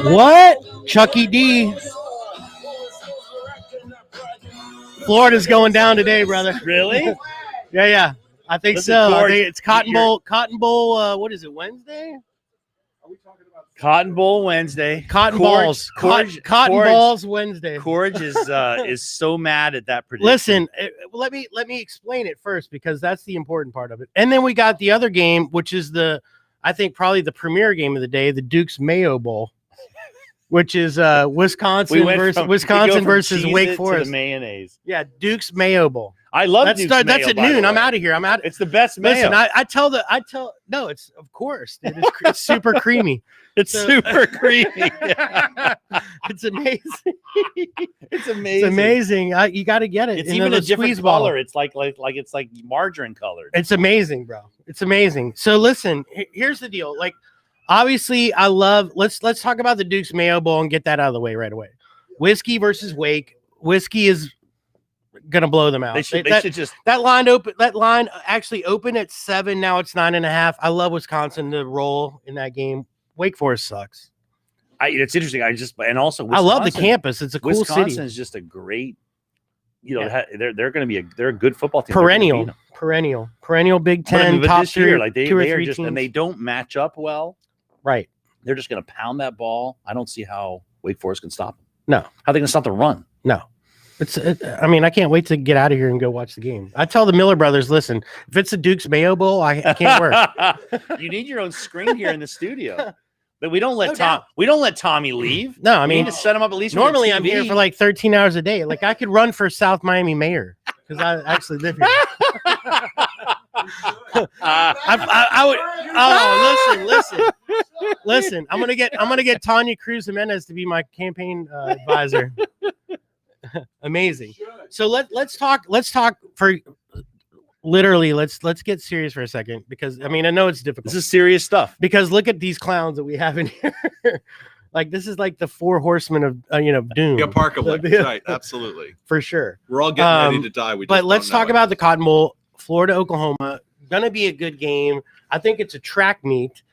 What? Chucky D. Florida's going down today, brother. Really? Yeah. I think so. I think it's Cotton Bowl. What is it? Wednesday? Cotton Bowl Wednesday. Cotton Balls Wednesday. Corge is so mad at that prediction. Listen, let me explain it first because that's the important part of it. And then we got the other game, which is I think probably the premier game of the day, the Duke's Mayo Bowl, which is Wisconsin versus Wake Forest. To the mayonnaise. Yeah, Duke's Mayo Bowl. I love Duke's Mayo. That's at noon. I'm out of here. It's the best mayo. Listen, no, it's of course. It's super creamy. Super creamy. It's amazing. It's amazing. It's amazing. You got to get it. It's even a different color. It's like it's like margarine colored. It's amazing, bro. It's amazing. So listen, here's the deal. Like, obviously, let's talk about the Duke's Mayo Bowl and get that out of the way right away. Whiskey versus Wake. Whiskey is gonna blow them out. That line actually opened at 7. Now it's 9.5. I love Wisconsin to roll in that game. Wake Forest sucks. It's interesting. I love the campus. It's a cool city. Wisconsin is just a great. They're going to be they're a good football team. Perennial Big Ten but top this year, they are just teams. And they don't match up well. Right. They're just going to pound that ball. I don't see how Wake Forest can stop them. No. How are they going to stop the run? No. I can't wait to get out of here and go watch the game. I tell the Miller brothers, listen, if it's a Duke's Mayo Bowl, I can't work. You need your own screen here in the studio. But we don't let Tommy leave. No, we need to set him up at least. Normally, I'm here for like 13 hours a day. Like I could run for South Miami mayor because I actually live here. I would. Listen. I'm gonna get Tanya Cruz Jimenez to be my campaign advisor. Amazing. So let's talk for. Literally, let's get serious for a second because I know it's difficult. This is serious stuff because look at these clowns that we have in here. Like this is like the 4 horsemen of doom. Yeah, Parkable. Right, absolutely. For sure. We're all getting ready to die. But let's talk about the Cotton Bowl, Florida, Oklahoma. Gonna be a good game. I think it's a track meet.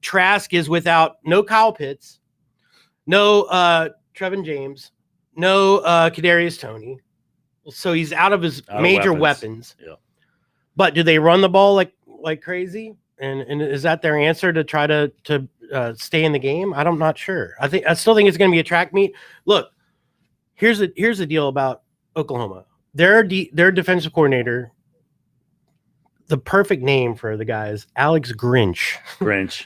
Trask is without no Kyle Pitts, no Trevin James, no Kadarius Toney. So he's out of his major weapons. Yeah. But do they run the ball like crazy? And is that their answer to try to stay in the game? I'm not sure. I still think it's going to be a track meet. Look, here's the deal about Oklahoma. Their defensive coordinator, the perfect name for the guy is Alex Grinch.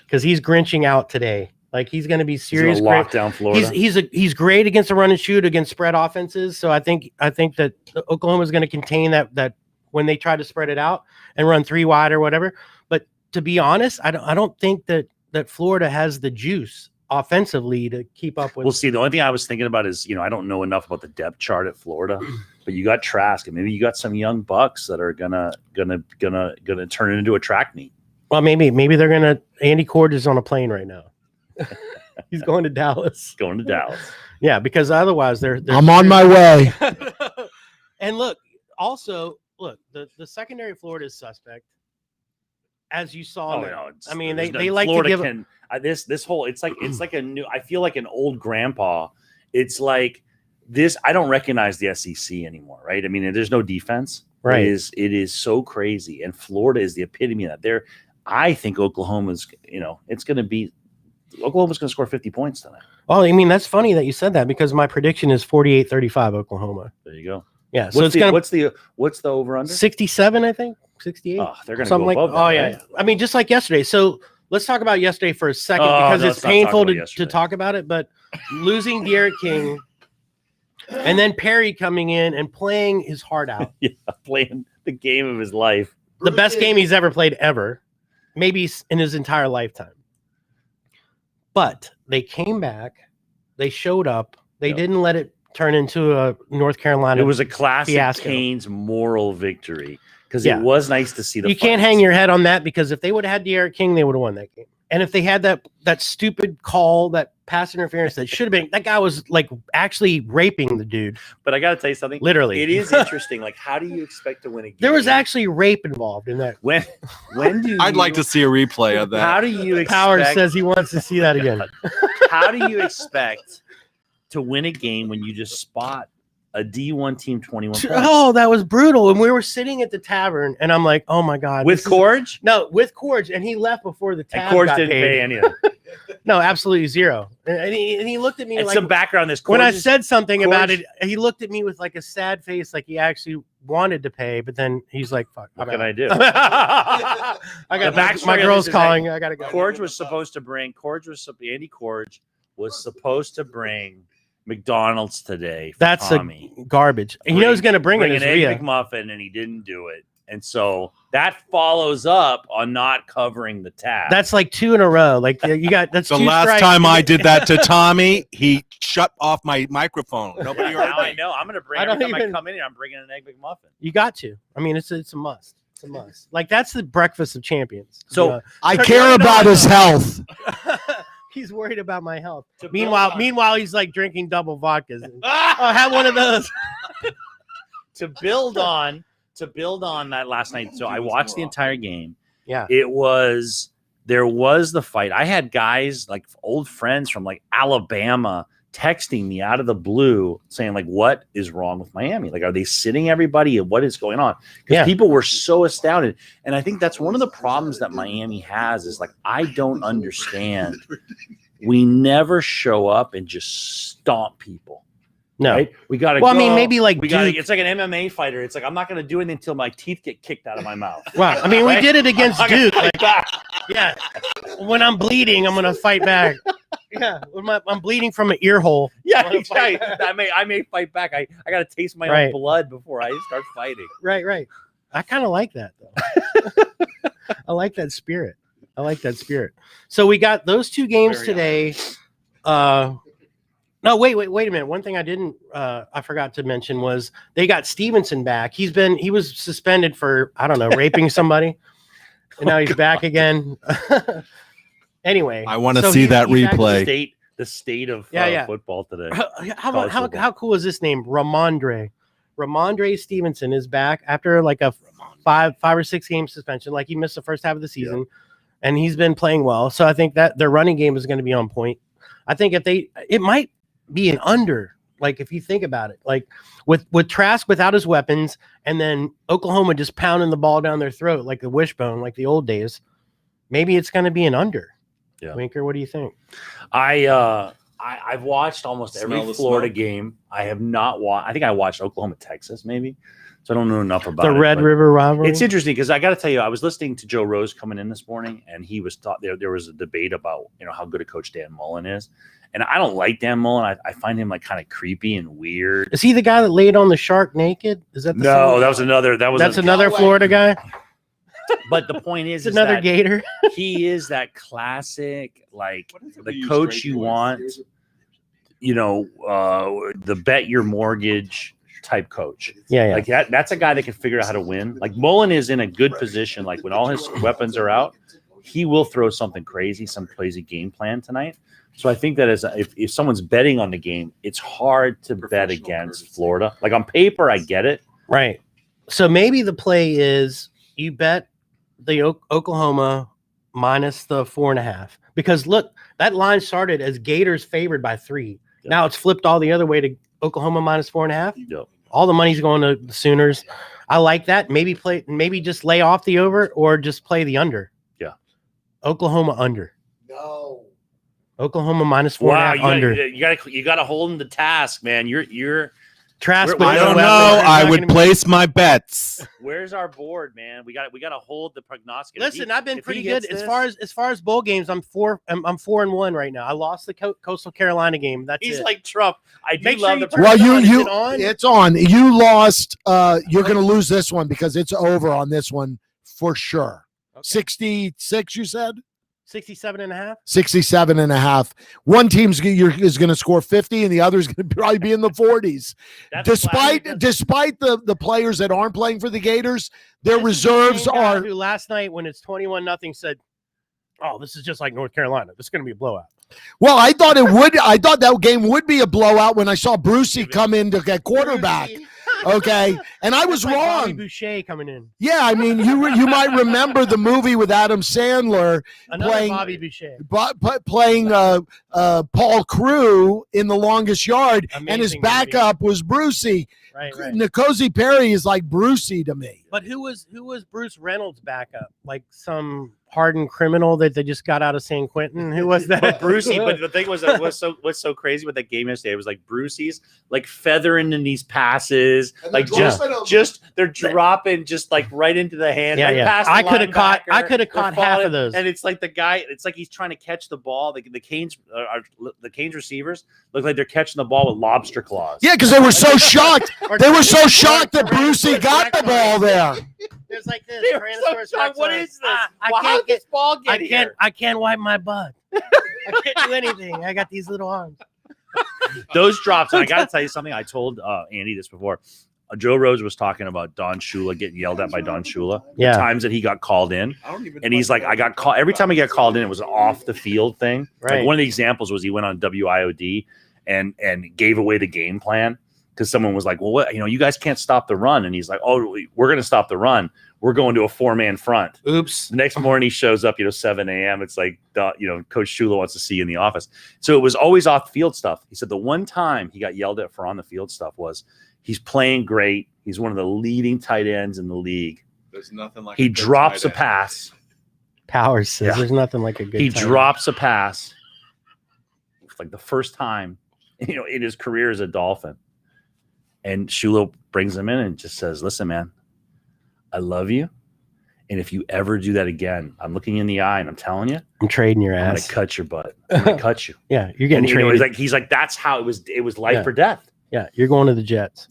Because he's grinching out today. Like he's going to be serious. Lock down Florida. He's great against the run and shoot against spread offenses. So I think that Oklahoma is going to contain that when they try to spread it out and run 3 wide or whatever. But to be honest, I don't think that Florida has the juice offensively to keep up with. We'll see. The only thing I was thinking about is I don't know enough about the depth chart at Florida, but you got Trask and maybe you got some young bucks that are gonna turn it into a track meet. Well, maybe they're gonna. Andy Cord is on a plane right now. He's going to Dallas. Yeah, because otherwise they're I'm on my way. And look, the secondary Florida is suspect. As you saw, they like Florida to give this whole it's like a new. I feel like an old grandpa. It's like this. I don't recognize the SEC anymore, right? There's no defense. Right. It is so crazy, and Florida is the epitome of that. I think Oklahoma's. It's going to be. Oklahoma's going to score 50 points tonight. Well, that's funny that you said that because my prediction is 48-35 Oklahoma. There you go. Yeah. So what's the over under? 67, I think. 68. Oh, they're going to go above that, yeah. Right? Just like yesterday. So let's talk about yesterday for a second because it's painful to talk about it. But losing De'Aaron King and then Perry coming in and playing his heart out. Yeah, playing the game of his life. The best game he's ever played ever, maybe in his entire lifetime. But they came back. They showed up. They didn't let it turn into a North Carolina. It was a classic fiasco. Canes moral victory because it was nice to see the. You can't hang your head on that because if they would have had De'Aaron King, they would have won that game. And if they had that stupid call, that pass interference that should have been. That guy was like actually raping the dude. But I got to tell you something. Literally, it is interesting. Like, how do you expect to win a game? There was actually rape involved in that. When do I'd like to see a replay of that. How do you expect? Howard says he wants to see that again. How do you expect to win a game when you just spot a D1 team 21 points? Oh, that was brutal. And we were sitting at the tavern, and I'm like, oh my God. With Corge? No, with Corge. And he left before the tab And Corge got didn't paid. pay anything. No, absolutely zero. And he looked at me And like some background on this. when I Corge is- said something about Corge- it, he looked at me with like a sad face, like he actually wanted to pay, but then he's like, fuck. What can I do? I got The backstory my of girl's this is calling. I gotta go. Corge was supposed to bring Andy Corge was supposed to bring McDonald's today for That's Tommy. a garbage. And you know he's gonna bring it an as egg Rhea. McMuffin, and he didn't do it. And so that follows up on not covering the tab. That's like 2 in a row. Like you got that's The 2 last strikes. time I did that to Tommy, he shut off my microphone. Nobody heard now I me. know. I'm gonna bring I don't every time even- I come in here, I'm bringing an egg McMuffin. You got to. I mean, it's a must. It's a must. Like that's the breakfast of champions. So- I So care no, about no, his no. health. He's worried about my health. To build Meanwhile, on- he's like drinking double vodkas. Oh, have one of those. to build on that last night. So I watched the entire game. Yeah. There was the fight. I had guys like old friends from like Alabama texting me out of the blue saying like, what is wrong with Miami? Like, are they sitting everybody and what is going on? Because Yeah. people were so astounded. And I think that's one of the problems that Miami has is like, I don't understand. We never show up and just stomp people. No. Right? We got to Well, I mean, maybe like Duke. it's like an MMA fighter. It's like, I'm not going to do anything until my teeth get kicked out of my mouth. Well, I mean, we Right? did it against I'm gonna Duke. fight Like, back. yeah. When I'm bleeding, I'm gonna fight back. Yeah. When I'm bleeding from an ear hole. Yeah, wanna fight exactly. I may fight back. I got to taste my Right. own blood before I start fighting. Right. I kind of like that though. I like that spirit. So we got those 2 games Very today. No, wait a minute. One thing I forgot to mention was they got Stevenson back. He was suspended for, I don't know, raping somebody. And now he's back again. Anyway. I want to so see he's- that he's actually- replay. The state of Yeah. football today. How cool is this name? Ramondre Stevenson is back after like a 5 or 6 game suspension. Like he missed the first half of the season, and he's been playing well. So I think that their running game is going to be on point. I think it might be an under. Like if you think about it, like with Trask without his weapons, and then Oklahoma just pounding the ball down their throat like the wishbone, like the old days. Maybe it's going to be an under. Yeah. Winker, what do you think? I've watched almost Smell every the Florida smoke. game. I have not watched. I think I watched Oklahoma, Texas, maybe. So I don't know enough about The it, Red but River rivalry. It's interesting because I got to tell you, I was listening to Joe Rose coming in this morning, and he was taught there was a debate about how good a coach Dan Mullen is, and I don't like Dan Mullen. I find him like kind of creepy and weird. Is he the guy that laid on the shark naked? Is that the No, same? that was another. That's another Florida guy. But the point is It's another that Gator. he is that classic, like What is it the we use coach straight you boys? want, the bet your mortgage type coach. Yeah. Like that's a guy that can figure out how to win. Like Mullen is in a good position. Like when all his weapons are out, he will throw something crazy, some crazy game plan tonight. So I think that if someone's betting on the game, it's hard to bet against Florida. Like on paper, I get it. Right. So maybe the play is you bet the Oklahoma minus the 4.5, because look, that line started as Gators favored by 3. Yep. Now it's flipped all the other way to Oklahoma minus 4.5. Yep. All the money's going to the Sooners. I like that. Maybe just lay off the over or just play the under. Yeah. Oklahoma under. No. Oklahoma minus 4.5 Wow, under. you got to hold him to task, man. You're Trask. We're- I with don't no know. weapons. I It's would not gonna place my bets. where's our board, man? We got to hold the prognosticator. Listen, I've been if pretty he good gets as far as bowl games. I'm 4-1 right now. I lost the Coastal Carolina game. That's He's it. like Trump. I do Make sure love you the turn Well, it on. Is you it on? it's on. You lost. You're going to lose this one because it's over on this one for sure. Okay. 66, you said? 67.5. 67.5. One team's is going to score 50 and the other's going to probably be in the 40s. Despite the players that aren't playing for the Gators, their This is the reserves same guy are who last night when it's 21-0 said oh, this is just like North Carolina. This is going to be a blowout. Well, I thought it would. I thought that game would be a blowout when I saw Brucey come in to get quarterback. Okay, and I was Like wrong. Bobby Boucher coming in. Yeah, I mean, you might remember the movie with Adam Sandler Another playing Bobby Boucher. playing Paul Crewe in The Longest Yard, and his Amazing backup was Brucey. Right. N'Kosi Perry is like Brucey to me. But who was Bruce Reynolds' backup? Like some hardened criminal that they just got out of San Quentin? Who was that? But Brucey, but the thing was that what's so crazy with that game yesterday was like Brucey's like feathering in these passes, like just they're dropping just like right into the hand. Yeah, like, yeah. past the I could have caught They're half falling, of those. and it's like the guy. It's like he's trying to catch the ball. The Canes receivers look like they're catching the ball with lobster claws. Yeah, because they were so shocked. They were so shocked that Brucey got the ball there. There's like this. They were so shocked. What is this? How did this ball get here? I can't wipe my butt. I can't do anything. I got these little arms. Those drops. And I got to tell you something. I told Andy this before. Joe Rose was talking about Don Shula getting yelled at by Don Shula. Yeah. The times that he got called in. And he's like, I got called. Every time he got called in, it was an off the field thing. Right. Like one of the examples was he went on WIOD and gave away the game plan because someone was like, well, what, you guys can't stop the run. And he's like, oh, we're going to stop the run. We're going to a 4-man front. Oops. The next morning he shows up, 7 a.m. It's like, Coach Shula wants to see you in the office. So it was always off the field stuff. He said the one time he got yelled at for on the field stuff was he's playing great. He's one of the leading tight ends in the league. There's nothing like he drops a pass. Power says Yeah. there's nothing like a good. He tight end. drops a pass. It's like the first time, in his career as a Dolphin. And Shula brings him in and just says, listen, man, I love you. And if you ever do that again, I'm looking you in the eye and I'm telling you, I'm trading your I'm going ass. to cut your butt. I'm going to cut you. Yeah, you're getting And, traded. he's like, that's how it was. It was life Yeah. or death. Yeah, you're going to the Jets.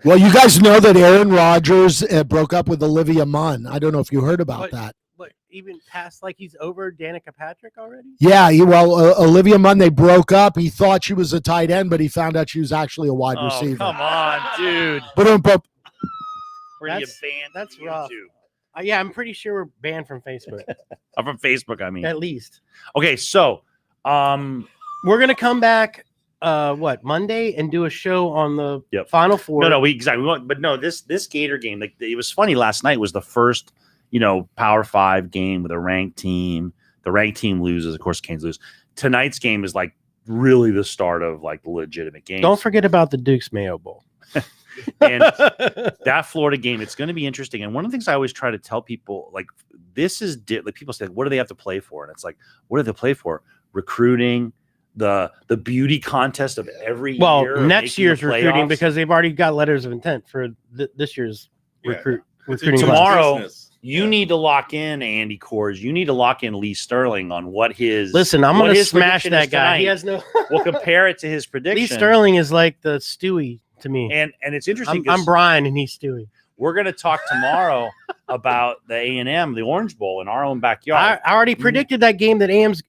Well, you guys know that Aaron Rodgers broke up with Olivia Munn. I don't know if you heard about that. But even past like he's over Danica Patrick already? Yeah, Olivia Munn, they broke up. He thought she was a tight end, but he found out she was actually a wide receiver. Come on, dude. But We're going to get That's- banned. that's from rough. YouTube. Yeah, I'm pretty sure we're banned from Facebook. From Facebook, I mean. At least. Okay, so We're gonna come back Monday and do a show on the Yep. Final Four. No, we won't. But no, this Gator game, like it was funny last night was the first, Power 5 game with a ranked team. The ranked team loses, of course, Canes lose. Tonight's game is like really the start of like the legitimate game. Don't forget about the Duke's Mayo Bowl. And that Florida game, it's going to be interesting. And one of the things I always try to tell people, like this is like people say, what do they have to play for? And it's like, what do they play for? Recruiting, the beauty contest of every year. Well, of next making year's the recruiting playoffs. because they've already got letters of intent for this year's recruiting. class. Tomorrow, you need to lock in Andy Kors. You need to lock in Lee Sterling on what his. Listen, I'm what going to his smash prediction that is guy. tonight. He has no. We'll compare it to his prediction. Lee Sterling is like the Stewie to me. And it's interesting. 'cause I'm Brian and he's Stewie. we're going to talk tomorrow about the A&M, the Orange Bowl in our own backyard. I already predicted that game that A&M's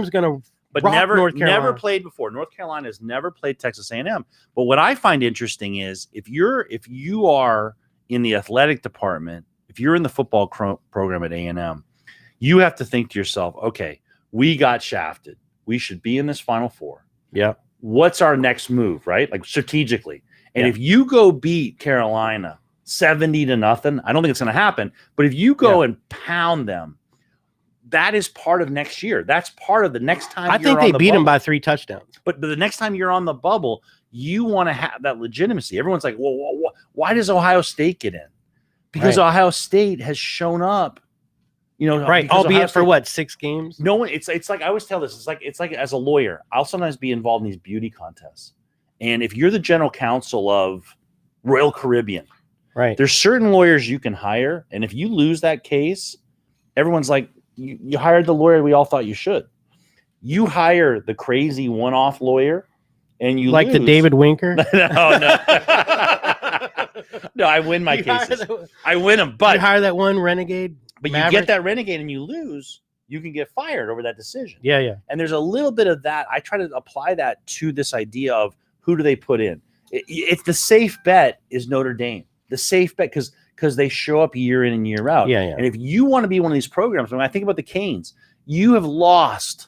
going to. But rock never North Carolina. never played before. North Carolina has never played Texas A&M. But what I find interesting is if you are in the athletic department, if you're in the football program at A&M, you have to think to yourself, okay, we got shafted. We should be in this Final Four. Yeah. What's our next move, right? Like strategically. And Yeah. if you go beat Carolina 70-0, I don't think it's going to happen. But if you go and pound them, that is part of next year. That's part of the next time. I think they beat him by 3 touchdowns. But the next time you're on the bubble, you want to have that legitimacy. Everyone's like, well, why does Ohio State get in? Because Right. Ohio State has shown up, Right. because Ohio Albeit for State- what, 6 games? No one. It's like I always tell this. It's like as a lawyer, I'll sometimes be involved in these beauty contests, and if you're the general counsel of Royal Caribbean, Right. there's certain lawyers you can hire, and if you lose that case, everyone's like, you hired the lawyer we all thought you should. You hire the crazy one-off lawyer, and you Like the lose. David Winker? no. No, I win my cases. I win them, You but hire that one renegade? you Maverick? get that renegade and you lose, you can get fired over that decision. Yeah, yeah. And there's a little bit of that. I try to apply that to this idea of who do they put in. It's the safe bet is Notre Dame. The safe bet because because they show up year in and year out. Yeah, yeah. And if you want to be one of these programs, when I think about the Canes, you have lost.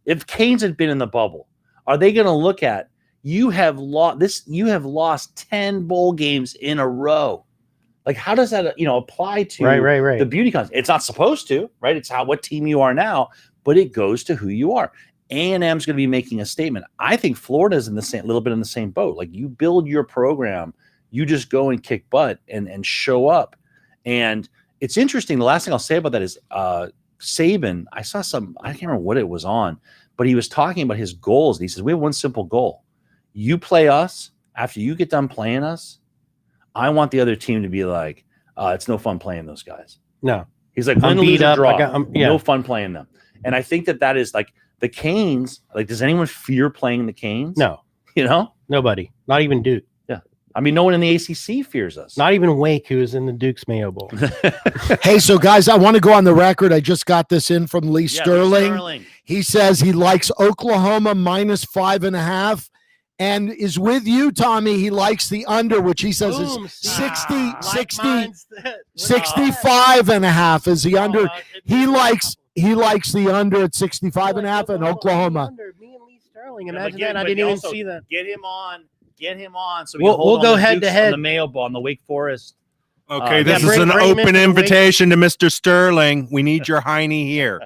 If Canes had been in the bubble, are they going to look at you have lost this? You have lost 10 bowl games in a row. Like, how does that apply to right. the beauty contest? It's not supposed to, right? It's what team you are now, but it goes to who you are. A&M's going to be making a statement. I think Florida's in the same, little bit in the same boat. Like, you build your program, you just go and kick butt and show up. And it's interesting. The last thing I'll say about that is Saban. I saw I can't remember what it was on, but he was talking about his goals. He says, we have one simple goal. You play us. After you get done playing us, I want the other team to be like, it's no fun playing those guys. No. He's like, win, lose, or draw. No fun playing them. And I think that is like the Canes. Like, does anyone fear playing the Canes? No. Nobody. Not even Duke. Yeah. I mean, no one in the ACC fears us. Not even Wake, who is in the Duke's Mayo Bowl. Hey, so guys, I want to go on the record. I just got this in from Lee Sterling. He says he likes Oklahoma -5.5. And is with you, Tommy. He likes the under, which he says is 65.5 is the under. He likes the under at 65.5 in Oklahoma. Me and Lee Sterling. Imagine that. I didn't even see that. Get him on. So we'll go head to head on the Mayo Bowl on the Wake Forest. Okay, this is an open invitation to Mr. Sterling. We need your Heine here.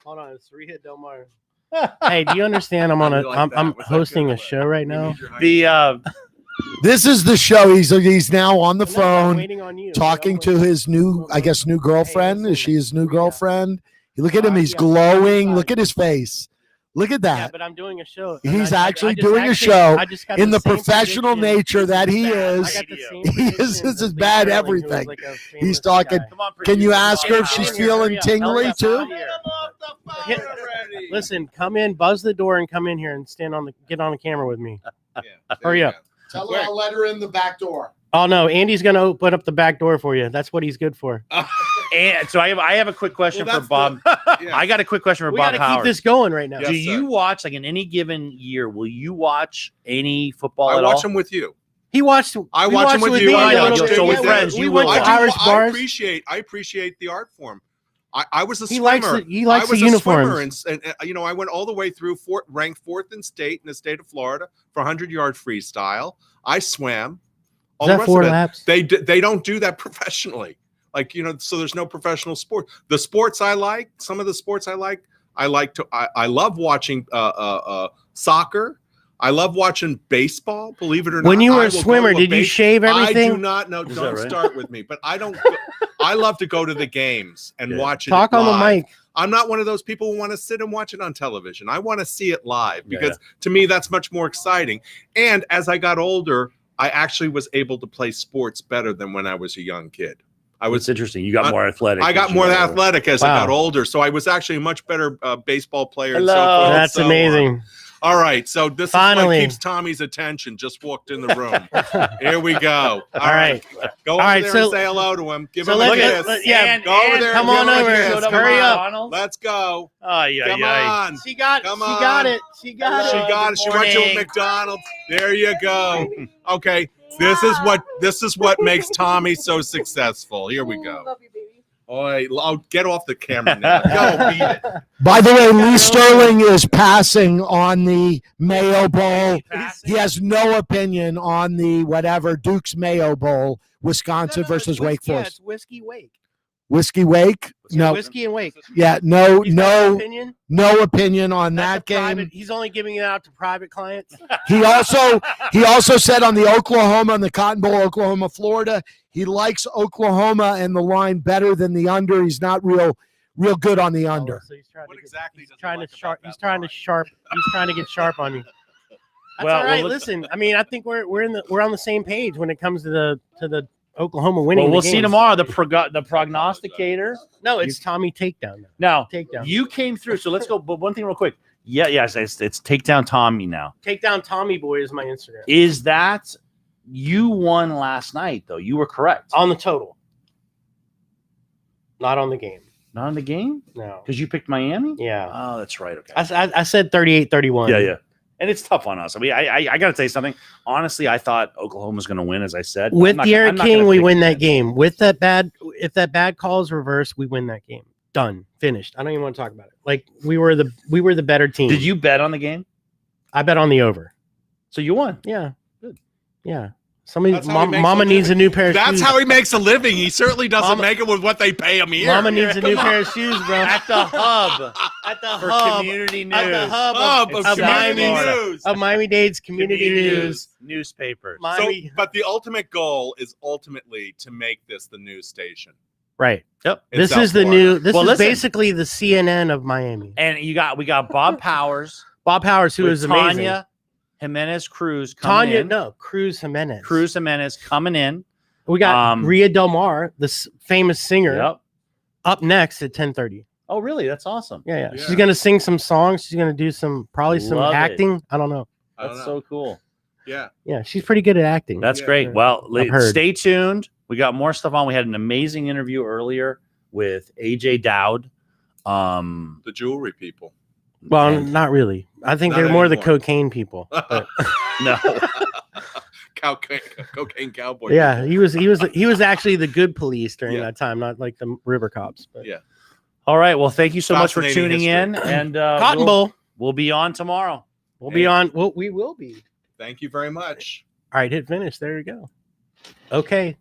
Hold on, it's 3-hit Del Mar. Hey, do you understand? I'm hosting a show right now. This is the show. He's now on the phone on talking to his new girlfriend. Is she his new girlfriend? Look at him. He's glowing. Look at his face. Look at that. Yeah, but I'm doing a show. He's actually doing a show in the professional nature that he is. He is as bad everything. He's talking. Can you ask her if she's feeling tingly too? Listen, come in, buzz the door, and come in here and get on the camera with me. Hurry up. Tell her I'll let her in the back door. Oh no, Andy's gonna open up the back door for you. That's what he's good for. And so I have a quick question for Bob. I got a quick question for Bob Howard. We got to keep this going right now. Do you watch, like, in any given year? Will you watch any football? I watch them with you. I watch them with you. So with friends, we went to Irish bars. I appreciate the art form. I was a swimmer. He likes the uniforms. And I went all the way through ranked 4th in the state of Florida for 100-yard freestyle. I swam. Is that 4 laps? They don't do that professionally. Like, so there's no professional sport. The sports I like, some of the sports I love watching soccer. I love watching baseball. Believe it or not. When you were a swimmer, did you shave everything? I do not know. Don't start with me. But I don't. I love to go to the games and watch it. Talk on the mic. I'm not one of those people who want to sit and watch it on television. I want to see it live because to me that's much more exciting. And as I got older, I actually was able to play sports better than when I was a young kid. It's interesting. You got more athletic. I got more athletic as I got older, so I was actually a much better baseball player. Hello. And so forth. That's amazing. All right, so this Finally. is what keeps Tommy's attention. Just walked in the room. Here we go. All right. Go over there and say hello to him. Give him a kiss. Go over there. Come on over. Hurry up. Let's go. Come on. She got it. She got it. She went to a McDonald's. There you go. Okay. This is what makes Tommy so successful. Here we go. Love you, baby. Oh, get off the camera now. Go beat it. By the way, Lee Sterling is passing on the Mayo Bowl. He has no opinion on the Duke's Mayo Bowl, Wisconsin versus Wake Forest. Yeah, it's Whiskey Wake. Whiskey Wake? No. Whiskey and Wake. Yeah, no opinion on That's that game. Private. He's only giving it out to private clients. He also said on the Oklahoma and the Cotton Bowl, Oklahoma, Florida, he likes Oklahoma and the line better than the under. He's not real good on the under. So he's trying to get sharp on you. That's all right. Listen, I mean, I think we're on the same page when it comes to the Oklahoma winning. Well, we'll the see tomorrow. The prognosticator. No, it's Tommy Takedown. Now, Takedown. You came through, so let's go. But one thing, real quick. Yes, it's Takedown Tommy now. Takedown Tommy Boy is my Instagram. Is that you won last night? Though you were correct on the total, not on the game. Not on the game? No, because you picked Miami. Yeah. Oh, that's right. Okay. I said 38-31. Yeah. And it's tough on us. I mean, I got to tell you something. Honestly, I thought Oklahoma was going to win, as I said. With De'Aaron King, we win that against game. With that bad, if that bad call is reversed, we win that game. Done, finished. I don't even want to talk about it. Like we were the better team. Did you bet on the game? I bet on the over. So you won. Yeah, good. Yeah. Somebody, That's how he makes mama a needs a living. new pair of shoes. That's how he makes a living. He certainly doesn't Mama- make it with what they pay him here. Mama needs a new pair of shoes, bro. At the hub At the for hub. community news. At the hub Hub of, of of community Miami, news. of Miami-Dade's community news. Newspapers. So, Miami, but the ultimate goal is ultimately to make this the news station. right. Yep. in This South is the Florida. new. This Well, is listen. basically the CNN of Miami. And we got Bob Powers, Bob Powers, who with is amazing. Tanya Jimenez Cruz coming in. Cruz Jimenez. Cruz Jimenez coming in. We got Rhea Del Mar, the famous singer, Yep. up next at 10:30. Oh, really? That's awesome. Yeah. Yeah. She's gonna sing some songs. She's gonna do some Love it. acting. I don't know. I don't That's know. so cool. Yeah. Yeah, she's pretty good at acting. That's Yeah. great. Well, I've heard. stay tuned. We got more stuff on. We had an amazing interview earlier with AJ Dowd. The jewelry people. well, and- not really. I think Not they're more the anymore. cocaine people. But, no. Cocaine cowboy. yeah, people. he was actually the good police during Yeah. that time, not like the river cops. But. Yeah. All right. Well, thank you so much for Fascinating tuning in. And Cotton we'll, Bowl. we'll be on tomorrow. We'll be on. Well, we will be. Thank you very much. All right, hit finish. There you go. Okay.